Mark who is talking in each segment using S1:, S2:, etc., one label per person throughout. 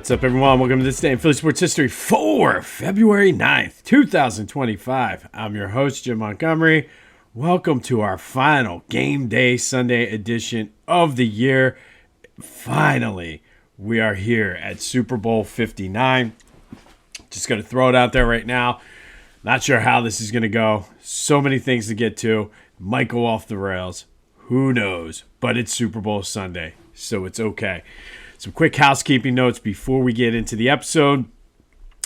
S1: What's up, everyone? Welcome to this day in Philly sports history for February 9th, 2025. I'm your host, Jim Montgomery. Welcome to our final game day Sunday edition of the year. Finally, we are here at Super Bowl 59. Just going to throw it out there right now. Not sure how this is going to go. So many things to get to. Might go off the rails. Who knows? But it's Super Bowl Sunday, so it's okay. Some quick housekeeping notes before we get into the episode.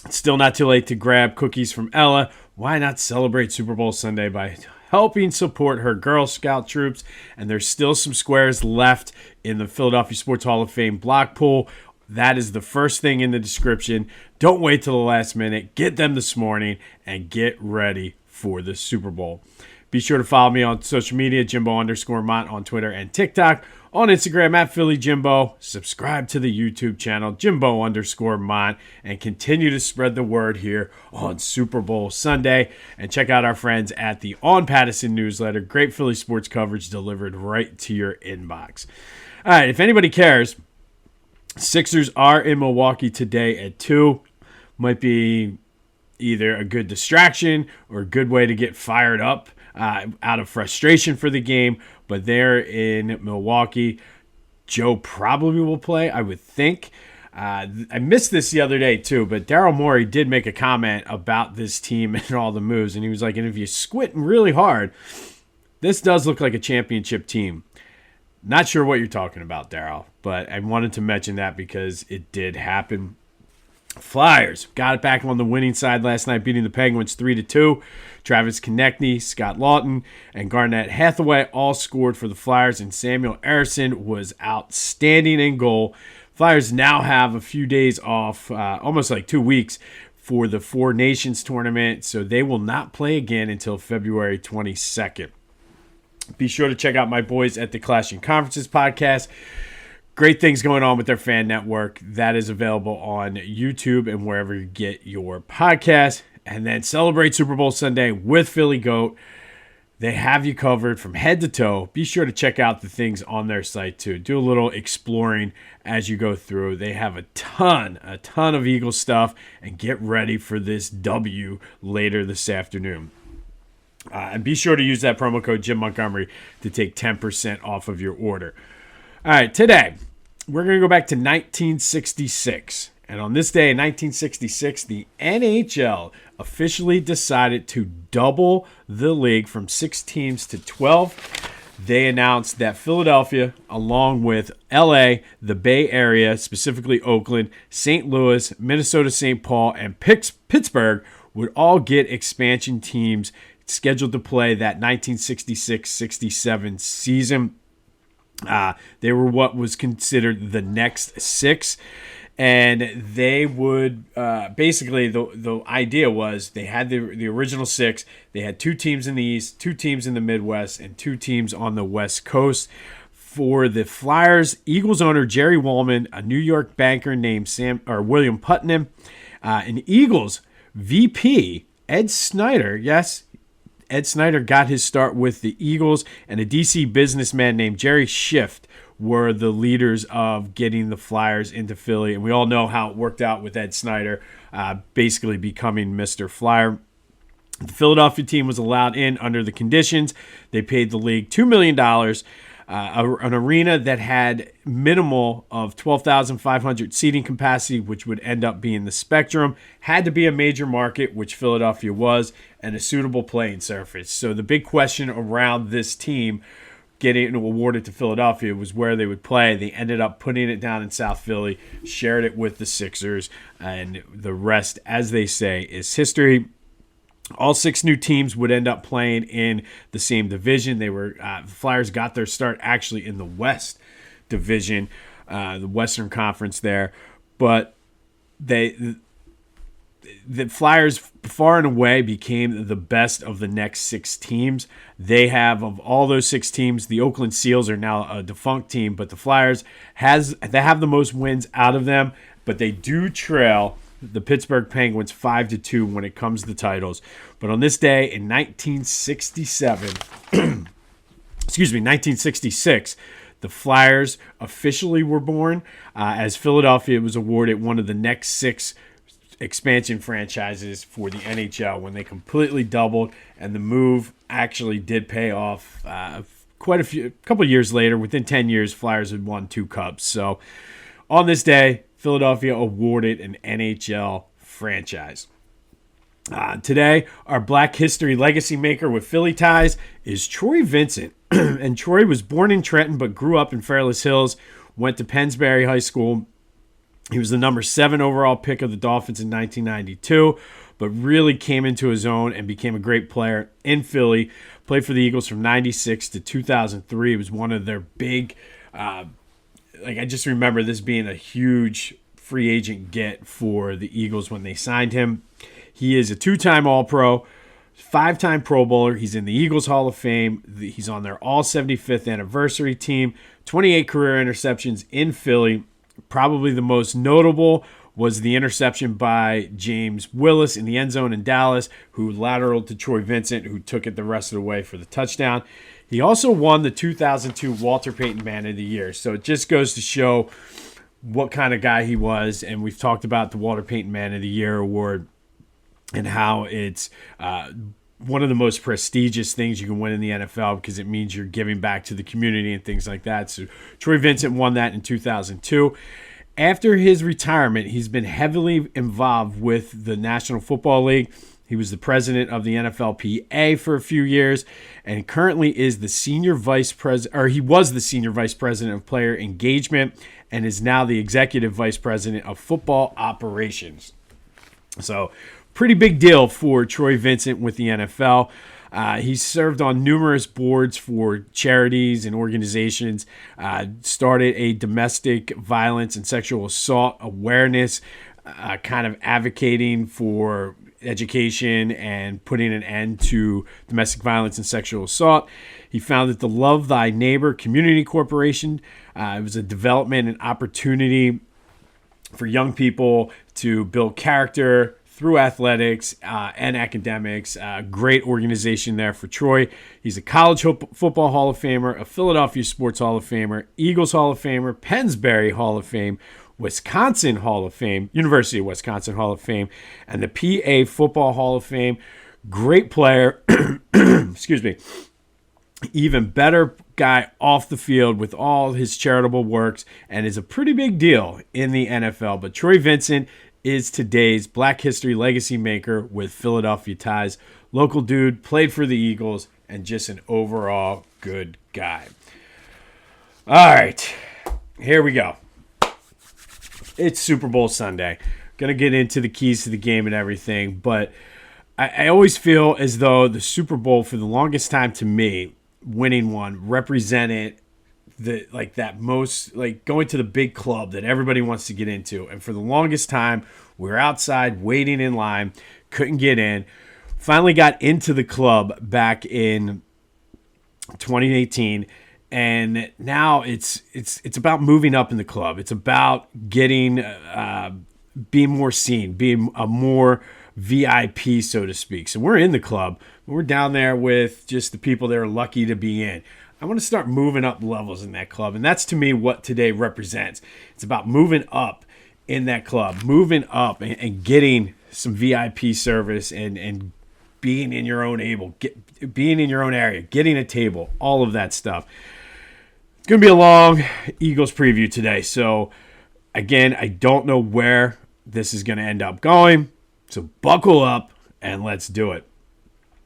S1: It's still not too late to grab cookies from Ella. Why not celebrate Super Bowl Sunday by helping support her Girl Scout troops? And there's still some squares left in the Philadelphia Sports Hall of Fame block pool. That is the first thing in the description. Don't wait till the last minute. Get them this morning and get ready for the Super Bowl. Be sure to follow me on social media, Jimbo_Mont on Twitter and TikTok. On Instagram at Philly Jimbo. Subscribe to the YouTube channel, Jimbo_Mont, and continue to spread the word here on Super Bowl Sunday. And check out our friends at the On Pattison newsletter. Great Philly sports coverage delivered right to your inbox. All right, if anybody cares, Sixers are in Milwaukee today at 2. Might be either a good distraction or a good way to get fired up out of frustration for the game. But they're in Milwaukee. Joe probably will play, I would think. I missed this the other day too, but Daryl Morey did make a comment about this team and all the moves. And he was like, and if you squinting really hard, this does look like a championship team. Not sure what you're talking about, Daryl, but I wanted to mention that because it did happen. Flyers got it back on the winning side last night, beating the Penguins 3-2. Travis Konechny, Scott Lawton, and Garnett Hathaway all scored for the Flyers, and Samuel Ersson was outstanding in goal. Flyers now have a few days off, almost like 2 weeks, for the Four Nations tournament, so they will not play again until February 22nd. Be sure to check out my boys at the Clashing Conferences podcast. Great things going on with their fan network. That is available on YouTube and wherever you get your podcast. And then celebrate Super Bowl Sunday with Philly Goat. They have you covered from head to toe. Be sure to check out the things on their site too. Do a little exploring as you go through. They have a ton of Eagle stuff. And get ready for this W later this afternoon. And be sure to use that promo code Jim Montgomery to take 10% off of your order. All right, today we're going to go back to 1966. And on this day in 1966, the NHL officially decided to double the league from 6 teams to 12. They announced that Philadelphia, along with LA, the Bay Area, specifically Oakland, St. Louis, Minnesota, St. Paul, and Pittsburgh would all get expansion teams scheduled to play that 1966-67 season. They were what was considered the next 6, and they would basically the idea was they had the original 6. They had 2 teams in the East, 2 teams in the Midwest, and 2 teams on the West Coast. For the Flyers, Eagles owner Jerry Woolman, a New York banker named William Putnam, and Eagles VP Ed Snyder, yes, Ed Snyder got his start with the Eagles, and a D.C. businessman named Jerry Schiff were the leaders of getting the Flyers into Philly. And we all know how it worked out with Ed Snyder basically becoming Mr. Flyer. The Philadelphia team was allowed in under the conditions. They paid the league $2 million. An arena that had minimal of 12,500 seating capacity, which would end up being the Spectrum, had to be a major market, which Philadelphia was, and a suitable playing surface. So the big question around this team getting awarded to Philadelphia was where they would play. They ended up putting it down in South Philly, shared it with the Sixers, and the rest, as they say, is history. All 6 new teams would end up playing in the same division. They were the Flyers got their start actually in the West Division, the Western Conference there, but the Flyers far and away became the best of the next 6 teams. They have, of all those 6 teams, the Oakland Seals are now a defunct team, but the Flyers they have the most wins out of them, but they do trail the Pittsburgh Penguins 5-2 when it comes to titles. But on this day in 1966, the Flyers officially were born, as Philadelphia was awarded one of the next 6 expansion franchises for the NHL when they completely doubled, and the move actually did pay off. A couple of years later, within 10 years, Flyers had won 2 cups. So on this day, Philadelphia awarded an NHL franchise. Today, our Black History legacy maker with Philly ties is Troy Vincent. And Troy was born in Trenton but grew up in Fairless Hills, went to Pennsbury High School. He was the number 7 overall pick of the Dolphins in 1992, but really came into his own and became a great player in Philly. Played for the Eagles from 96 to 2003. It was one of their big, I just remember this being a huge free agent get for the Eagles when they signed him. He is a 2-time All-Pro, 5-time Pro Bowler. He's in the Eagles Hall of Fame. He's on their All-75th anniversary team. 28 career interceptions in Philly. Probably the most notable was the interception by James Willis in the end zone in Dallas, who lateraled to Troy Vincent, who took it the rest of the way for the touchdown. He also won the 2002 Walter Payton Man of the Year. So it just goes to show what kind of guy he was. And we've talked about the Walter Payton Man of the Year award and how it's one of the most prestigious things you can win in the NFL because it means you're giving back to the community and things like that. So Troy Vincent won that in 2002. After his retirement, he's been heavily involved with the National Football League. He was the president of the NFLPA for a few years and currently is the senior vice president, or he was the senior vice president of player engagement and is now the executive vice president of football operations. So pretty big deal for Troy Vincent with the NFL. He's served on numerous boards for charities and organizations, started a domestic violence and sexual assault awareness, kind of advocating for education and putting an end to domestic violence and sexual assault. He founded the Love Thy Neighbor Community Corporation. It was a development and opportunity for young people to build character through athletics and academics. Great organization there for Troy. He's a college football Hall of Famer, a Philadelphia Sports Hall of Famer, Eagles Hall of Famer, Pennsbury Hall of Fame, Wisconsin Hall of Fame, University of Wisconsin Hall of Fame, and the PA Football Hall of Fame. Great player. Excuse me. Even better guy off the field with all his charitable works and is a pretty big deal in the NFL. But Troy Vincent is today's Black History legacy maker with Philadelphia ties. Local dude, played for the Eagles, and just an overall good guy. All right, here we go. It's Super Bowl Sunday. Going to get into the keys to the game and everything, but I always feel as though the Super Bowl, for the longest time to me, winning one, represented going to the big club that everybody wants to get into. And for the longest time, we were outside waiting in line, couldn't get in. Finally got into the club back in 2018, and now it's about moving up in the club. It's about getting being more seen, being a more VIP, so to speak. So we're in the club. We're down there with just the people that are lucky to be in. I want to start moving up levels in that club, and that's to me what today represents. It's about moving up in that club, moving up and getting some VIP service and being in your own being in your own area, getting a table, all of that stuff. It's going to be a long Eagles preview today, so again, I don't know where this is going to end up going, so buckle up and let's do it.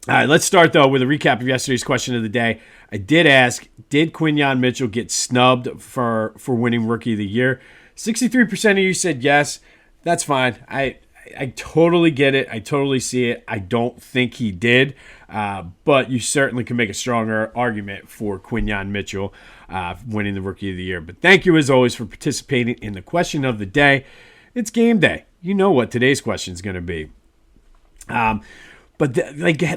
S1: All right, let's start, though, with a recap of yesterday's question of the day. I did ask, did Quinyon Mitchell get snubbed for winning Rookie of the Year? 63% of you said yes. That's fine. I totally get it. I totally see it. I don't think he did, but you certainly can make a stronger argument for Quinyon Mitchell winning the Rookie of the Year. But thank you, as always, for participating in the question of the day. It's game day. You know what today's question is going to be. But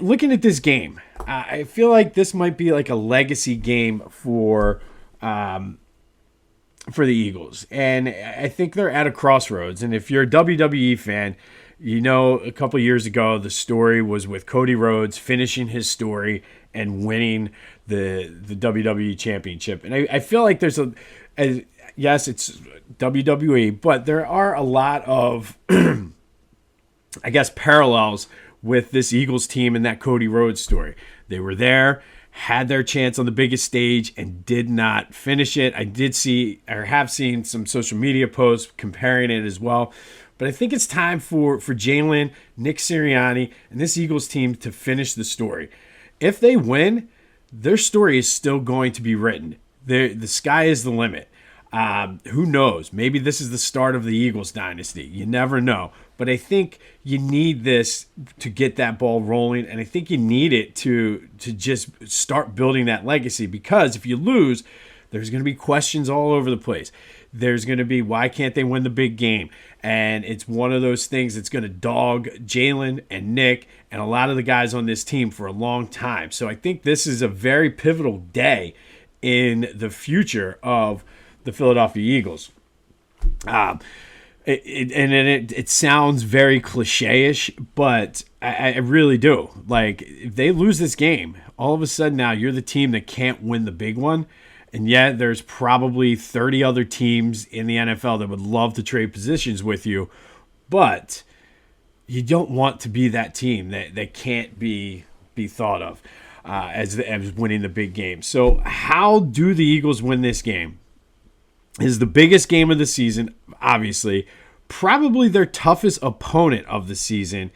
S1: looking at this game, I feel like this might be like a legacy game for the Eagles. And I think they're at a crossroads. And if you're a WWE fan, A couple years ago, the story was with Cody Rhodes finishing his story and winning the WWE Championship. And I feel like there's yes, it's WWE, but there are a lot of, I guess, parallels with this Eagles team and that Cody Rhodes story. They were there, had their chance on the biggest stage, and did not finish it. I did see, or have seen, some social media posts comparing it as well. But I think it's time for Jalen, Nick Sirianni, and this Eagles team to finish the story. If they win, their story is still going to be written. The sky is the limit. Who knows? Maybe this is the start of the Eagles dynasty. You never know. But I think you need this to get that ball rolling, and I think you need it to just start building that legacy, because if you lose, there's going to be questions all over the place. There's going to be, why can't they win the big game? And it's one of those things that's going to dog Jalen and Nick and a lot of the guys on this team for a long time. So I think this is a very pivotal day in the future of the Philadelphia Eagles. It sounds very cliche-ish, but I really do. Like, if they lose this game, all of a sudden now you're the team that can't win the big one. And yet there's probably 30 other teams in the NFL that would love to trade positions with you. But you don't want to be that team that can't be thought of as winning the big game. So how do the Eagles win this game? Is the biggest game of the season, obviously. Probably their toughest opponent of the season.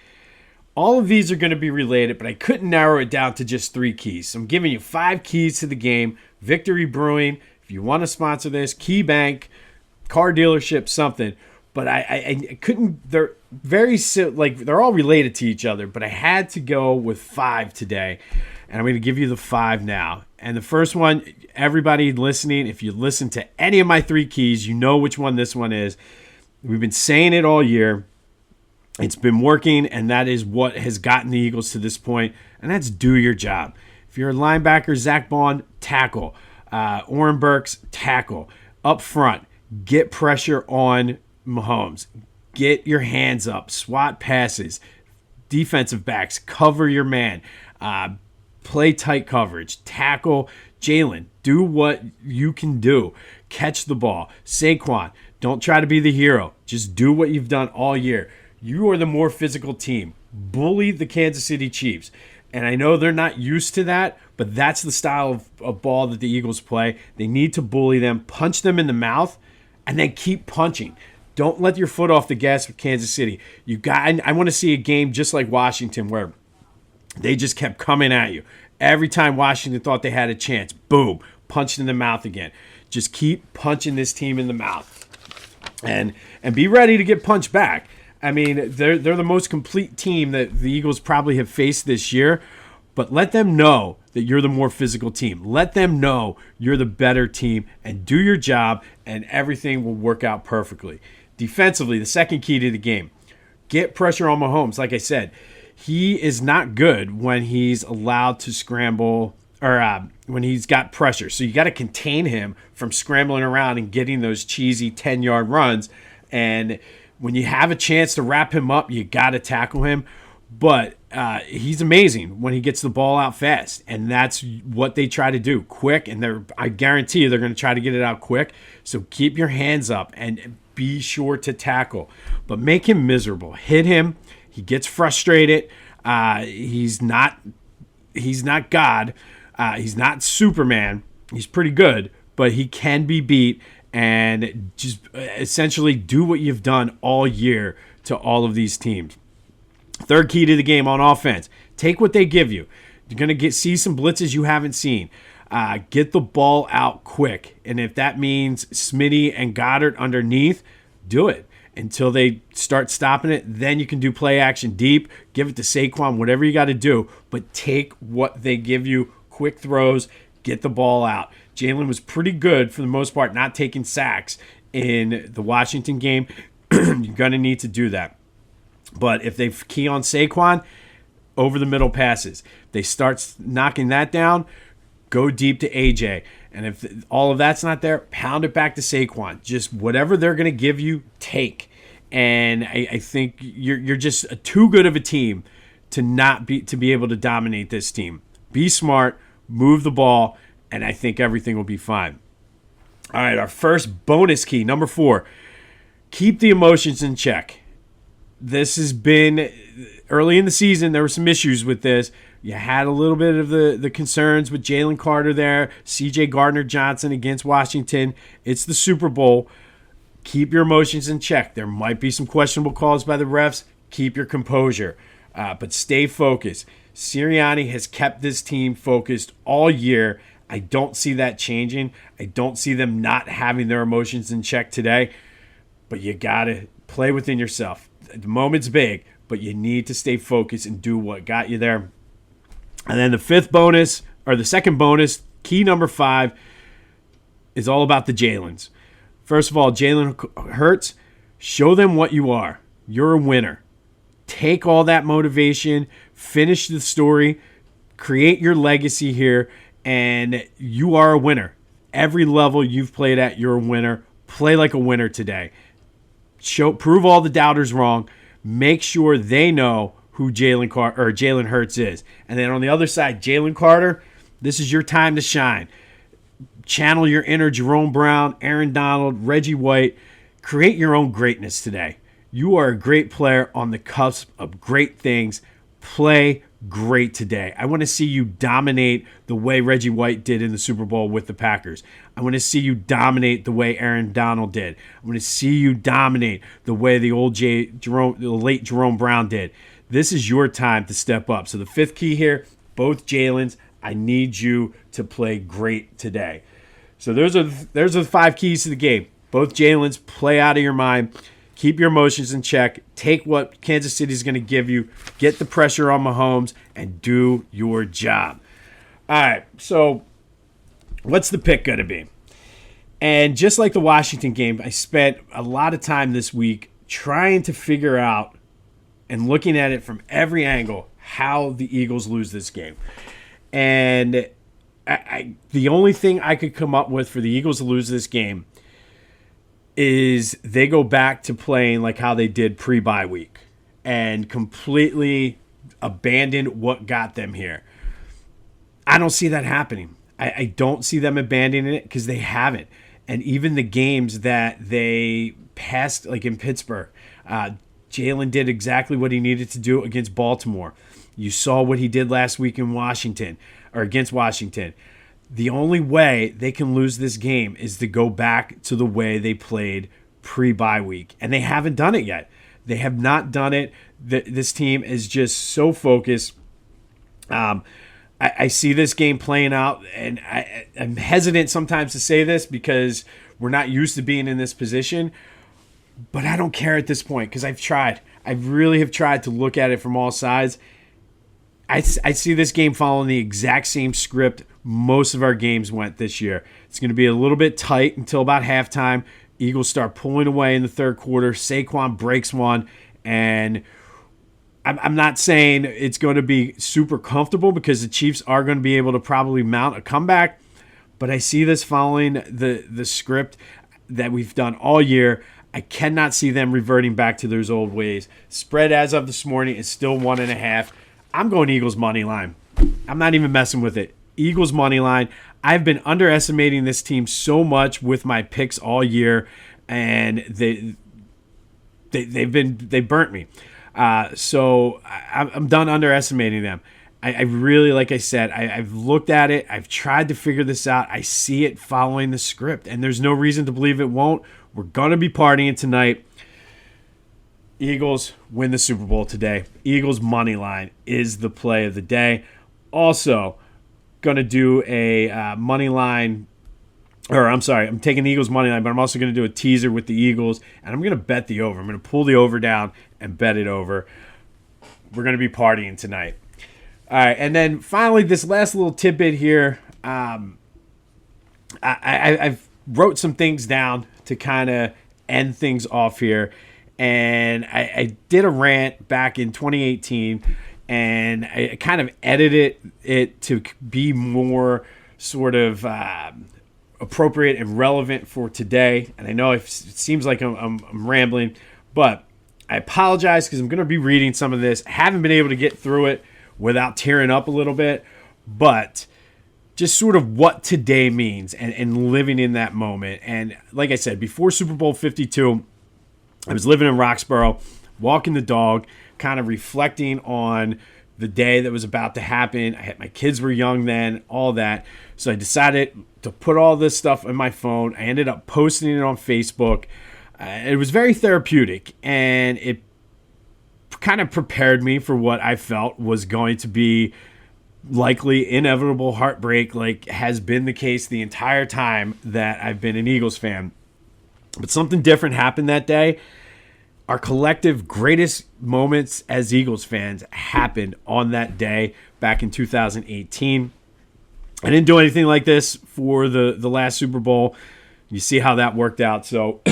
S1: All of these are going to be related, but I couldn't narrow it down to just 3 keys. So I'm giving you 5 keys to the game. Victory Brewing, if you want to sponsor this, KeyBank, car dealership, something. But I couldn't, they're they're all related to each other, but I had to go with 5 today. And I'm going to give you the 5 now. And the first one, everybody listening, if you listen to any of my 3 keys, you know which one this one is. We've been saying it all year. It's been working, and that is what has gotten the Eagles to this point, and that's do your job. If you're a linebacker, Zach Bond, tackle. Oren Burks, tackle. Up front, get pressure on Mahomes. Get your hands up. SWAT passes. Defensive backs, cover your man. Play tight coverage. Tackle Jalen. Do what you can do. Catch the ball. Saquon, don't try to be the hero. Just do what you've done all year. You are the more physical team. Bully the Kansas City Chiefs. And I know they're not used to that, but that's the style of ball that the Eagles play. They need to bully them, punch them in the mouth, and then keep punching. Don't let your foot off the gas with Kansas City. I want to see a game just like Washington where they just kept coming at you. Every time Washington thought they had a chance, boom, punched in the mouth again. Just keep punching this team in the mouth. And be ready to get punched back. I mean, they're the most complete team that the Eagles probably have faced this year, but let them know that you're the more physical team. Let them know you're the better team, and do your job, and everything will work out perfectly. Defensively, the second key to the game, get pressure on Mahomes. Like I said, he is not good when he's allowed to scramble or when he's got pressure. So you got to contain him from scrambling around and getting those cheesy 10-yard runs. And when you have a chance to wrap him up, you got to tackle him. But he's amazing when he gets the ball out fast. And that's what they try to do, quick. And I guarantee you they're going to try to get it out quick. So keep your hands up and be sure to tackle. But make him miserable. Hit him. He gets frustrated. He's not God. He's not Superman. He's pretty good. But he can be beat. And just essentially do what you've done all year to all of these teams. Third key to the game on offense. Take what they give you. You're going to see some blitzes you haven't seen. Get the ball out quick. And if that means Smitty and Goddard underneath, do it. Until they start stopping it, then you can do play action deep. Give it to Saquon, whatever you got to do. But take what they give you. Quick throws. Get the ball out. Jalen was pretty good for the most part, not taking sacks in the Washington game. You're going to need to do that. But if they key on Saquon, over the middle passes. They start knocking that down, go deep to AJ. And if all of that's not there, pound it back to Saquon. Just whatever they're going to give you, take. And I think you're just too good of a team to be able to dominate this team. Be smart, move the ball, and I think everything will be fine. All right, our first bonus key, number 4, keep the emotions in check. This has been early in the season. There were some issues with this. You had a little bit of the concerns with Jalen Carter there, C.J. Gardner-Johnson against Washington. It's the Super Bowl. Keep your emotions in check. There might be some questionable calls by the refs. Keep your composure, but stay focused. Sirianni has kept this team focused all year. I don't see that changing. I don't see them not having their emotions in check today, but you got to play within yourself. The moment's big, but you need to stay focused and do what got you there. And then the second bonus, key number 5, is all about the Jalens. First of all, Jalen Hurts, show them what you are. You're a winner. Take all that motivation, finish the story, create your legacy here, and you are a winner. Every level you've played at, you're a winner. Play like a winner today. Prove all the doubters wrong. Make sure they know who Jalen Hurts is. And then on the other side, Jalen Carter, this is your time to shine. Channel your inner Jerome Brown, Aaron Donald, Reggie White. Create your own greatness today. You are a great player on the cusp of great things. Play great today. I want to see you dominate the way Reggie White did in the Super Bowl with the Packers. I want to see you dominate the way Aaron Donald did. I want to see you dominate the way the late Jerome Brown did. This is your time to step up. So the 5th key here, both Jalens, I need you to play great today. So there's the 5 keys to the game. Both Jalens, play out of your mind. Keep your emotions in check. Take what Kansas City is going to give you. Get the pressure on Mahomes and do your job. All right, so what's the pick going to be? And just like the Washington game, I spent a lot of time this week trying to figure out and looking at it from every angle how the Eagles lose this game. And the only thing I could come up with for the Eagles to lose this game is they go back to playing like how they did pre-bye week and completely abandon what got them here. I don't see that happening. I don't see them abandoning it because they haven't. And even the games that they passed, like in Pittsburgh, Jalen did exactly what he needed to do against Baltimore. You saw what he did last week in Washington, or against Washington. The only way they can lose this game is to go back to the way they played pre-bye week. And they haven't done it yet. They have not done it. This team is just so focused. I see this game playing out, and I'm hesitant sometimes to say this because we're not used to being in this position. But I don't care at this point because I've tried. I really have tried to look at it from all sides. I see this game following the exact same script most of our games went this year. It's going to be a little bit tight until about halftime. Eagles start pulling away in the third quarter. Saquon breaks one, and I'm not saying it's going to be super comfortable because the Chiefs are going to be able to probably mount a comeback, but I see this following the script that we've done all year. I cannot see them reverting back to those old ways. Spread as of this morning is still 1.5. I'm going Eagles money line. I'm not even messing with it. Eagles money line. I've been underestimating this team so much with my picks all year, and they burnt me. So I'm done underestimating them. I really, like I said, I've looked at it. I've tried to figure this out. I see it following the script, and there's no reason to believe it won't. We're going to be partying tonight. Eagles win the Super Bowl today. Eagles money line is the play of the day. Also, going to do a money line, I'm taking the Eagles money line, but I'm also going to do a teaser with the Eagles, and I'm going to bet the over. I'm going to pull the over down and bet it over. We're going to be partying tonight. All right, and then finally, this last little tidbit here. I've wrote some things down to kind of end things off here, and I did a rant back in 2018, and I kind of edited it to be more sort of appropriate and relevant for today. And I know it seems like I'm rambling, but I apologize because I'm going to be reading some of this. I haven't been able to get through it without tearing up a little bit, but just sort of what today means and living in that moment. And like I said, before Super Bowl 52, I was living in Roxborough, walking the dog, kind of reflecting on the day that was about to happen. My kids were young then, all that. So I decided to put all this stuff in my phone. I ended up posting it on Facebook. It was very therapeutic, and it kind of prepared me for what I felt was going to be likely inevitable heartbreak, like has been the case the entire time that I've been an Eagles fan. But something different happened that day. Our collective greatest moments as Eagles fans happened on that day back in 2018. I didn't do anything like this for the last Super Bowl. You see how that worked out. So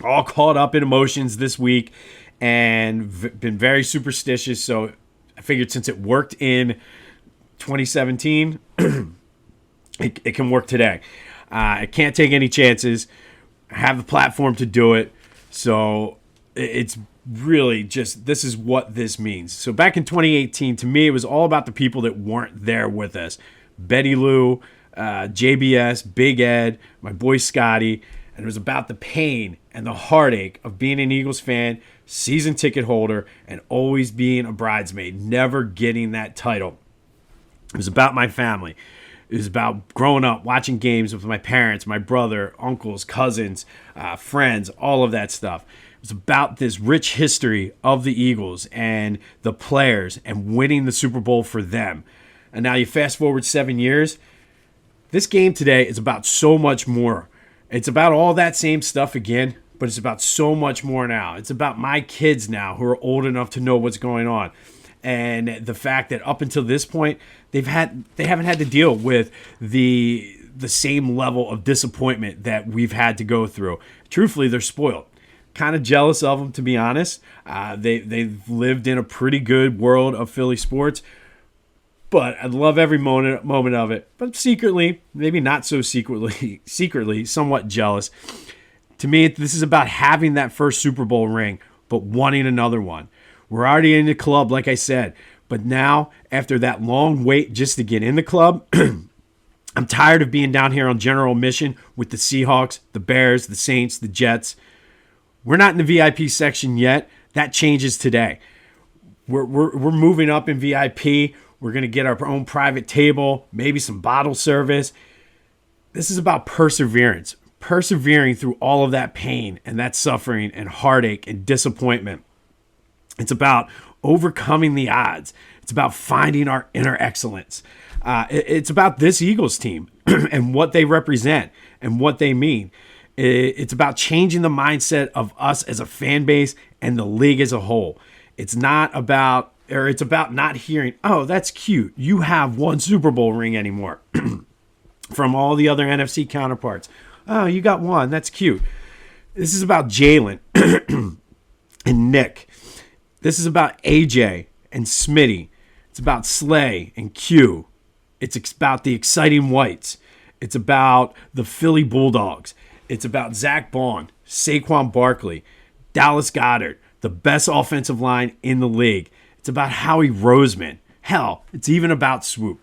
S1: all caught up in emotions this week and been very superstitious. So I figured since it worked in 2017, it can work today. I can't take any chances. I have the platform to do it. So it's really just, this is what this means. So back in 2018, to me, it was all about the people that weren't there with us. Betty Lou, JBS, Big Ed, my boy Scotty. And it was about the pain and the heartache of being an Eagles fan, season ticket holder, and always being a bridesmaid, never getting that title. It was about my family. It was about growing up, watching games with my parents, my brother, uncles, cousins, friends, all of that stuff. It was about this rich history of the Eagles and the players and winning the Super Bowl for them. And now you fast forward 7 years, this game today is about so much more. It's about all that same stuff again, but it's about so much more now. It's about my kids now who are old enough to know what's going on. And the fact that up until this point, they haven't had to deal with the same level of disappointment that we've had to go through. Truthfully, they're spoiled. Kind of jealous of them, to be honest. They've lived in a pretty good world of Philly sports, but I love every moment of it. But secretly, maybe not so secretly, somewhat jealous. To me, this is about having that first Super Bowl ring, but wanting another one. We're already in the club, like I said. But now, after that long wait just to get in the club, I'm tired of being down here on general admission with the Seahawks, the Bears, the Saints, the Jets. We're not in the VIP section yet. That changes today. We're moving up in VIP. We're going to get our own private table, maybe some bottle service. This is about perseverance. Persevering through all of that pain and that suffering and heartache and disappointment. It's about overcoming the odds. It's about finding our inner excellence. It's about this Eagles team and what they represent and what they mean. It's about changing the mindset of us as a fan base and the league as a whole. It's about not hearing, oh, that's cute. You have one Super Bowl ring anymore from all the other NFC counterparts. Oh, you got one. That's cute. This is about Jalen and Nick. This is about AJ and Smitty. It's about Slay and Q. It's about the exciting Whites. It's about the Philly Bulldogs. It's about Zach Bond, Saquon Barkley, Dallas Goedert, the best offensive line in the league. It's about Howie Roseman. Hell, it's even about Swoop.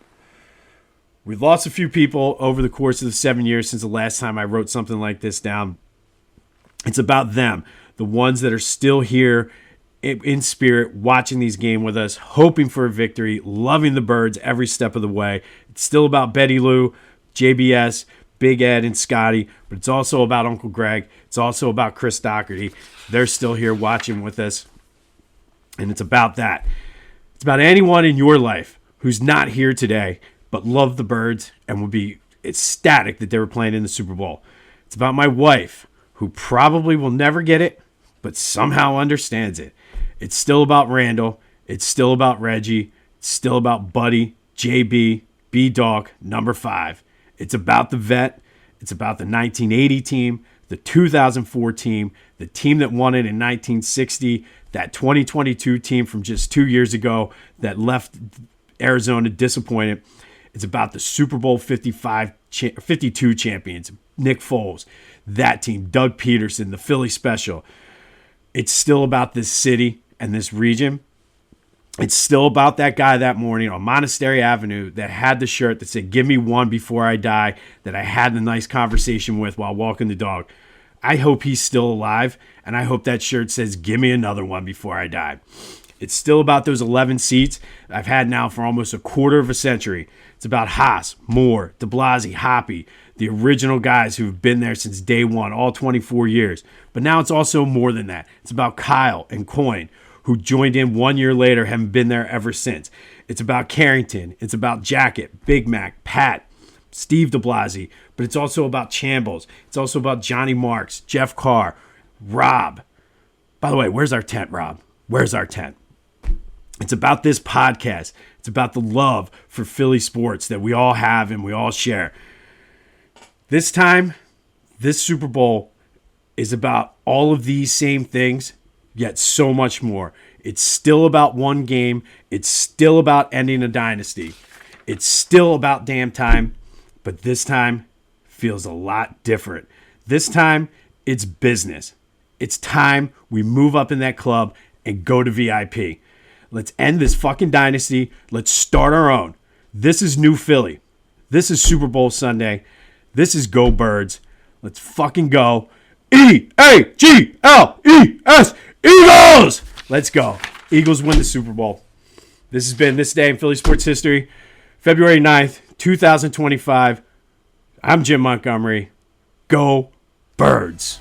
S1: We've lost a few people over the course of the 7 years since the last time I wrote something like this down. It's about them, the ones that are still here in spirit, watching these games with us, hoping for a victory, loving the Birds every step of the way. It's still about Betty Lou, JBS, Big Ed, and Scotty, but it's also about Uncle Greg. It's also about Chris Doherty. They're still here watching with us, and it's about that. It's about anyone in your life who's not here today but loved the Birds and would be ecstatic that they were playing in the Super Bowl. It's about my wife, who probably will never get it, but somehow understands it. It's still about Randall. It's still about Reggie. It's still about Buddy, JB, B-Dog, number 5. It's about the vet. It's about the 1980 team, the 2004 team, the team that won it in 1960, that 2022 team from just 2 years ago that left Arizona disappointed. It's about the Super Bowl 52 champions, Nick Foles, that team, Doug Peterson, the Philly Special. It's still about this city and this region. It's still about that guy that morning on Monastery Avenue that had the shirt that said, "Give me one before I die," that I had a nice conversation with while walking the dog. I hope he's still alive, and I hope that shirt says, "Give me another one before I die." It's still about those 11 seats I've had now for almost a quarter of a century. It's about Haas, Moore, de Blasi, Hoppy, the original guys who've been there since day one, all 24 years. But now it's also more than that. It's about Kyle and Coyne, who joined in 1 year later, haven't been there ever since. It's about Carrington. It's about Jacket, Big Mac, Pat, Steve de Blasi. But it's also about Chambles. It's also about Johnny Marks, Jeff Carr, Rob. By the way, where's our tent, Rob? Where's our tent? It's about this podcast. It's about the love for Philly sports that we all have and we all share. This time, this Super Bowl is about all of these same things, yet so much more. It's still about one game. It's still about ending a dynasty. It's still about damn time, but this time feels a lot different. This time, it's business. It's time we move up in that club and go to VIP. Let's end this fucking dynasty. Let's start our own. This is New Philly. This is Super Bowl Sunday. This is Go Birds. Let's fucking go. E-A-G-L-E-S. Eagles! Let's go. Eagles win the Super Bowl. This has been This Day in Philly Sports History, February 9th, 2025. I'm Jim Montgomery. Go Birds.